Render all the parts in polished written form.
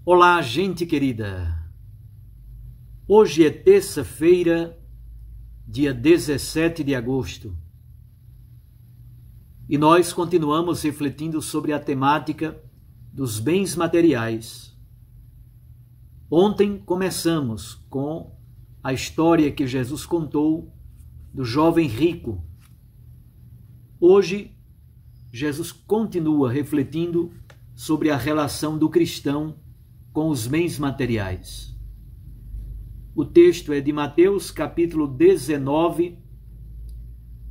Olá, gente querida! Hoje é terça-feira, dia 17 de agosto, e nós continuamos refletindo sobre a temática dos bens materiais. Ontem começamos com a história que Jesus contou do jovem rico. Hoje, Jesus continua refletindo sobre a relação do cristão com os bens materiais. O texto é de Mateus, capítulo 19,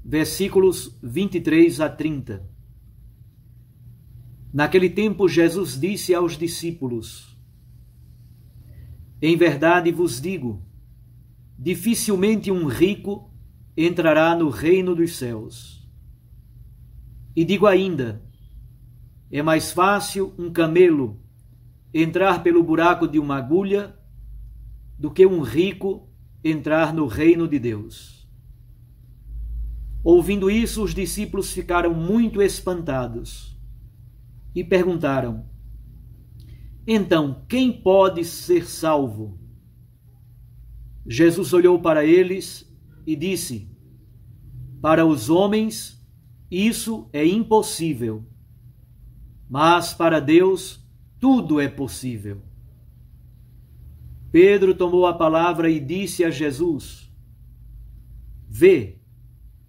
versículos 23 a 30. Naquele tempo, Jesus disse aos discípulos: Em verdade vos digo, dificilmente um rico entrará no reino dos céus. E digo ainda, é mais fácil um camelo entrar pelo buraco de uma agulha do que um rico entrar no reino de Deus. Ouvindo isso, os discípulos ficaram muito espantados e perguntaram: Então, quem pode ser salvo? Jesus olhou para eles e disse: Para os homens isso é impossível, mas para Deus tudo é possível. Pedro tomou a palavra e disse a Jesus: Vê,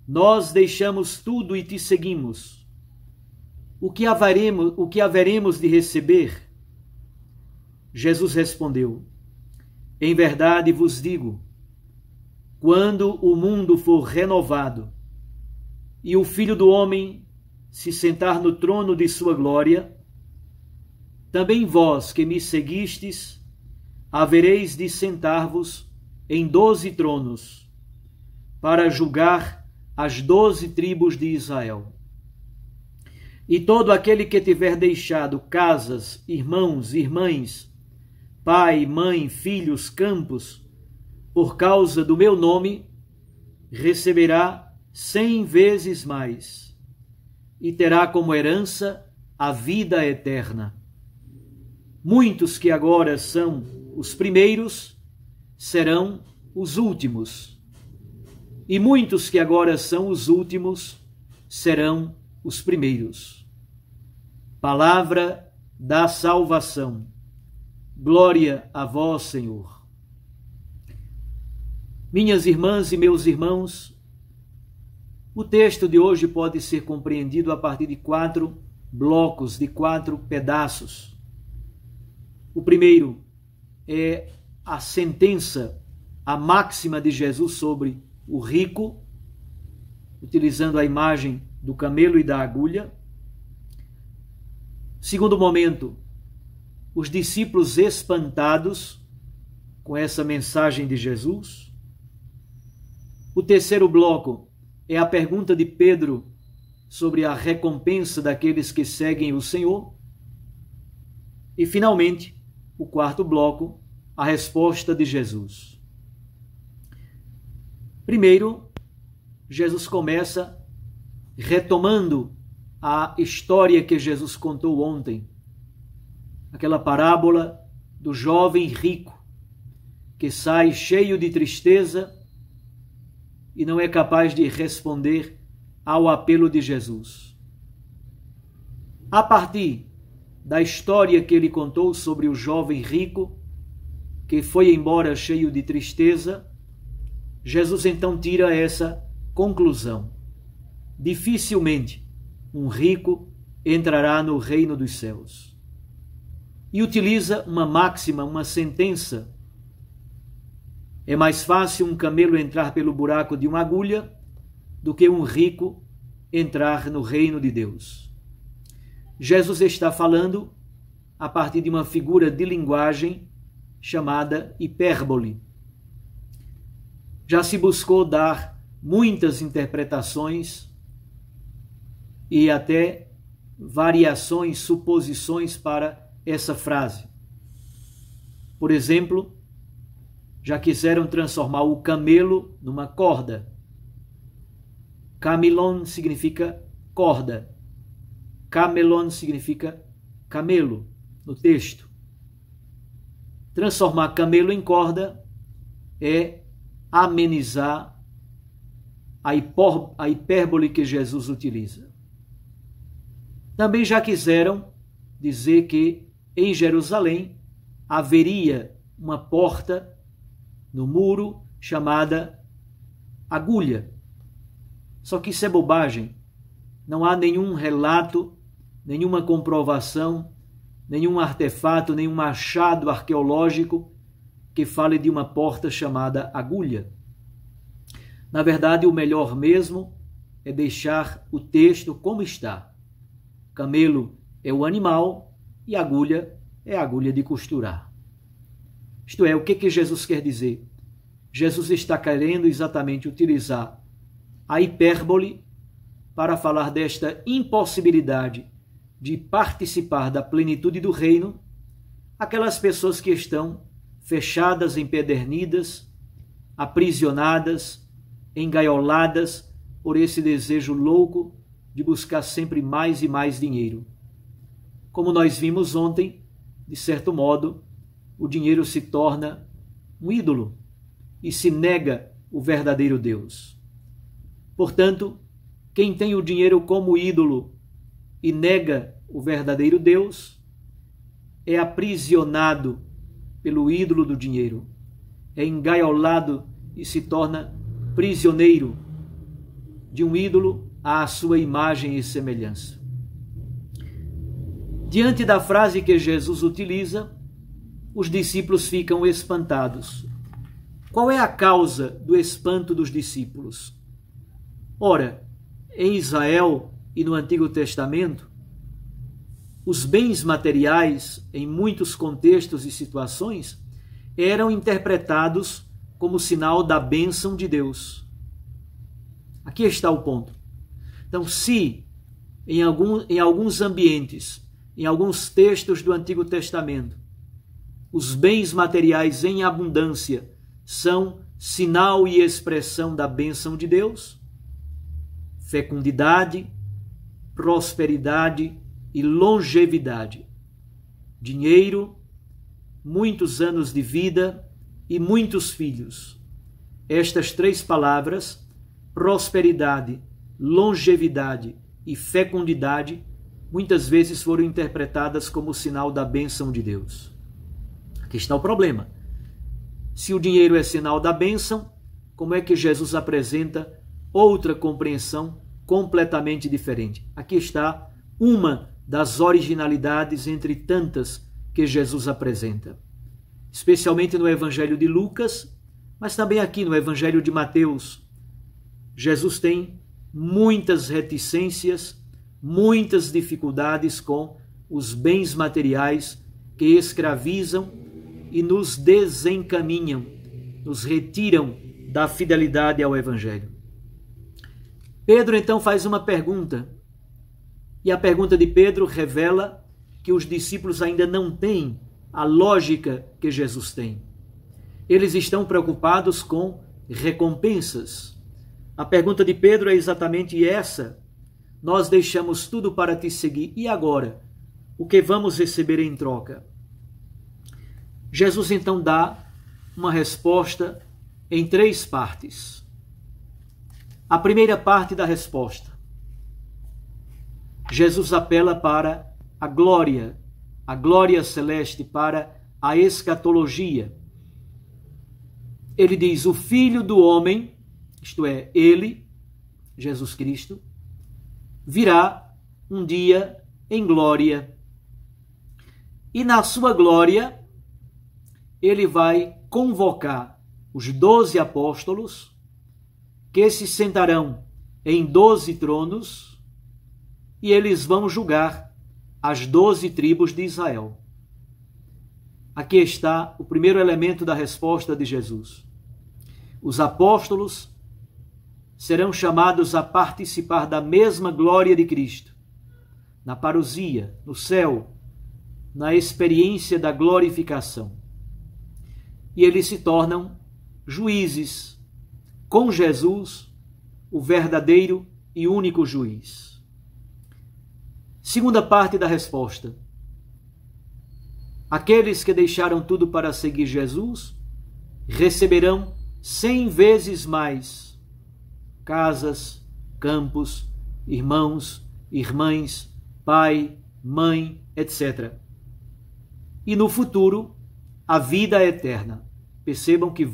nós deixamos tudo e te seguimos. O que haveremos de receber? Jesus respondeu: Em verdade vos digo, quando o mundo for renovado e o Filho do Homem se sentar no trono de sua glória, também vós que me seguistes, havereis de sentar-vos em 12 tronos, para julgar as 12 tribos de Israel. E todo aquele que tiver deixado casas, irmãos, irmãs, pai, mãe, filhos, campos, por causa do meu nome, receberá 100 vezes mais, e terá como herança a vida eterna. Muitos que agora são os primeiros serão os últimos, e muitos que agora são os últimos serão os primeiros. Palavra da salvação. Glória a vós, Senhor. Minhas irmãs e meus irmãos, o texto de hoje pode ser compreendido a partir de 4 blocos, de 4 pedaços. O primeiro é a sentença, a máxima de Jesus sobre o rico, utilizando a imagem do camelo e da agulha. Segundo momento, os discípulos espantados com essa mensagem de Jesus. O terceiro bloco é a pergunta de Pedro sobre a recompensa daqueles que seguem o Senhor. E, finalmente, o quarto bloco, a resposta de Jesus. Primeiro, Jesus começa retomando a história que Jesus contou ontem, aquela parábola do jovem rico que sai cheio de tristeza e não é capaz de responder ao apelo de Jesus. A partir da história que ele contou sobre o jovem rico que foi embora cheio de tristeza, Jesus então tira essa conclusão: dificilmente um rico entrará no reino dos céus. E utiliza uma máxima, uma sentença: é mais fácil um camelo entrar pelo buraco de uma agulha do que um rico entrar no reino de Deus. Jesus está falando a partir de uma figura de linguagem chamada hipérbole. Já se buscou dar muitas interpretações e até variações, suposições para essa frase. Por exemplo, já quiseram transformar o camelo numa corda. Camilon significa corda. Camelon significa camelo, no texto. transformar camelo em corda é amenizar a hipérbole que Jesus utiliza. Também já quiseram dizer que em Jerusalém haveria uma porta no muro chamada agulha. Só que isso é bobagem. Não há nenhum relato, nenhuma comprovação, nenhum artefato, nenhum achado arqueológico que fale de uma porta chamada agulha. Na verdade, o melhor mesmo é deixar o texto como está. Camelo é o animal e agulha é a agulha de costurar. Isto é, o que Jesus quer dizer? Jesus está querendo exatamente utilizar a hipérbole para falar desta impossibilidade de participar da plenitude do reino aquelas pessoas que estão fechadas, empedernidas, aprisionadas, engaioladas por esse desejo louco de buscar sempre mais e mais dinheiro. Como nós vimos ontem, de certo modo, o dinheiro se torna um ídolo e se nega o verdadeiro Deus. Portanto, quem tem o dinheiro como ídolo e nega o verdadeiro Deus é aprisionado pelo ídolo do dinheiro, é engaiolado e se torna prisioneiro de um ídolo à sua imagem e semelhança. Diante da frase que Jesus utiliza, os discípulos ficam espantados. Qual é a causa do espanto dos discípulos? Ora, em Israel e no Antigo Testamento, os bens materiais, em muitos contextos e situações, eram interpretados como sinal da bênção de Deus. Aqui está o ponto. Então, se em alguns ambientes, em alguns textos do Antigo Testamento, os bens materiais em abundância são sinal e expressão da bênção de Deus, fecundidade, prosperidade e longevidade, dinheiro, muitos anos de vida e muitos filhos. Estas três palavras, prosperidade, longevidade e fecundidade, muitas vezes foram interpretadas como sinal da bênção de Deus. Aqui está o problema. Se o dinheiro é sinal da bênção, como é que Jesus apresenta outra compreensão completamente diferente? Aqui está uma das originalidades entre tantas que Jesus apresenta, especialmente no Evangelho de Lucas, mas também aqui no Evangelho de Mateus. Jesus tem muitas reticências, muitas dificuldades com os bens materiais que escravizam e nos desencaminham, nos retiram da fidelidade ao Evangelho. Pedro então faz uma pergunta, e a pergunta de Pedro revela que os discípulos ainda não têm a lógica que Jesus tem. Eles estão preocupados com recompensas. A pergunta de Pedro é exatamente essa: nós deixamos tudo para te seguir, e agora? O que vamos receber em troca? Jesus então dá uma resposta em três partes. A primeira parte da resposta, Jesus apela para a glória celeste, para a escatologia. Ele diz: o Filho do Homem, isto é, ele, Jesus Cristo, virá um dia em glória. E na sua glória, ele vai convocar os 12 apóstolos, que se sentarão em 12 tronos, e eles vão julgar as 12 tribos de Israel. Aqui está o primeiro elemento da resposta de Jesus. Os apóstolos serão chamados a participar da mesma glória de Cristo, na parousia, no céu, na experiência da glorificação. E eles se tornam juízes, com Jesus, o verdadeiro e único juiz. Segunda parte da resposta. Aqueles que deixaram tudo para seguir Jesus receberão 100 vezes mais casas, campos, irmãos, irmãs, pai, mãe, etc. E no futuro, a vida eterna. Percebam que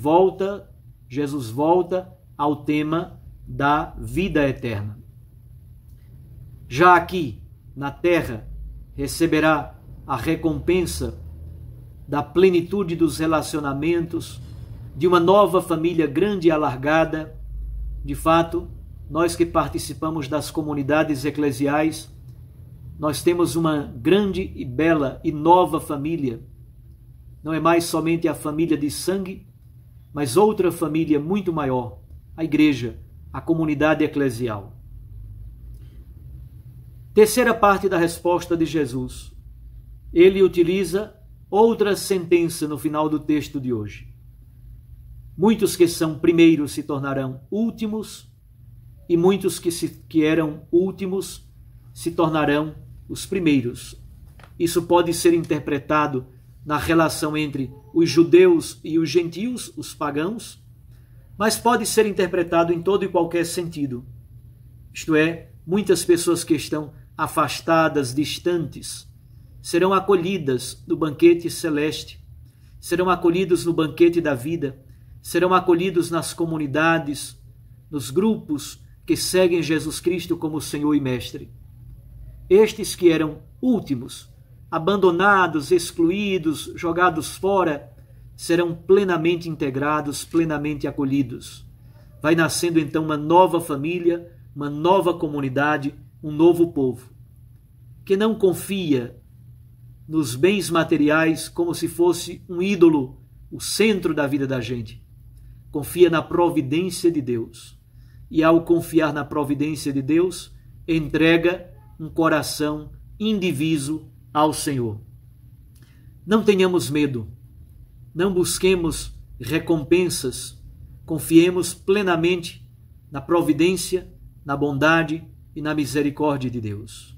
Jesus volta ao tema da vida eterna. Já aqui, na terra, receberá a recompensa da plenitude dos relacionamentos, de uma nova família grande e alargada. De fato, nós que participamos das comunidades eclesiais, nós temos uma grande e bela e nova família. Não é mais somente a família de sangue, mas outra família muito maior, a igreja, a comunidade eclesial. Terceira parte da resposta de Jesus. Ele utiliza outra sentença no final do texto de hoje. Muitos que são primeiros se tornarão últimos, e muitos que eram últimos se tornarão os primeiros. Isso pode ser interpretado na relação entre os judeus e os gentios, os pagãos, mas pode ser interpretado em todo e qualquer sentido. Isto é, muitas pessoas que estão afastadas, distantes, serão acolhidas no banquete celeste, serão acolhidos no banquete da vida, serão acolhidos nas comunidades, nos grupos que seguem Jesus Cristo como Senhor e Mestre. Estes que eram últimos, abandonados, excluídos, jogados fora, serão plenamente integrados, plenamente acolhidos. Vai nascendo então uma nova família, uma nova comunidade, um novo povo, que não confia nos bens materiais como se fosse um ídolo, o centro da vida da gente. Confia na providência de Deus. E ao confiar na providência de Deus, entrega um coração indiviso ao Senhor. Não tenhamos medo, não busquemos recompensas, confiemos plenamente na providência, na bondade e na misericórdia de Deus.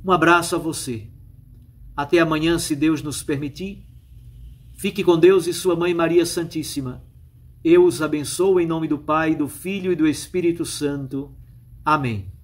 Um abraço a você. Até amanhã, se Deus nos permitir. Fique com Deus e sua Mãe Maria Santíssima. Eu os abençoo em nome do Pai, do Filho e do Espírito Santo. Amém.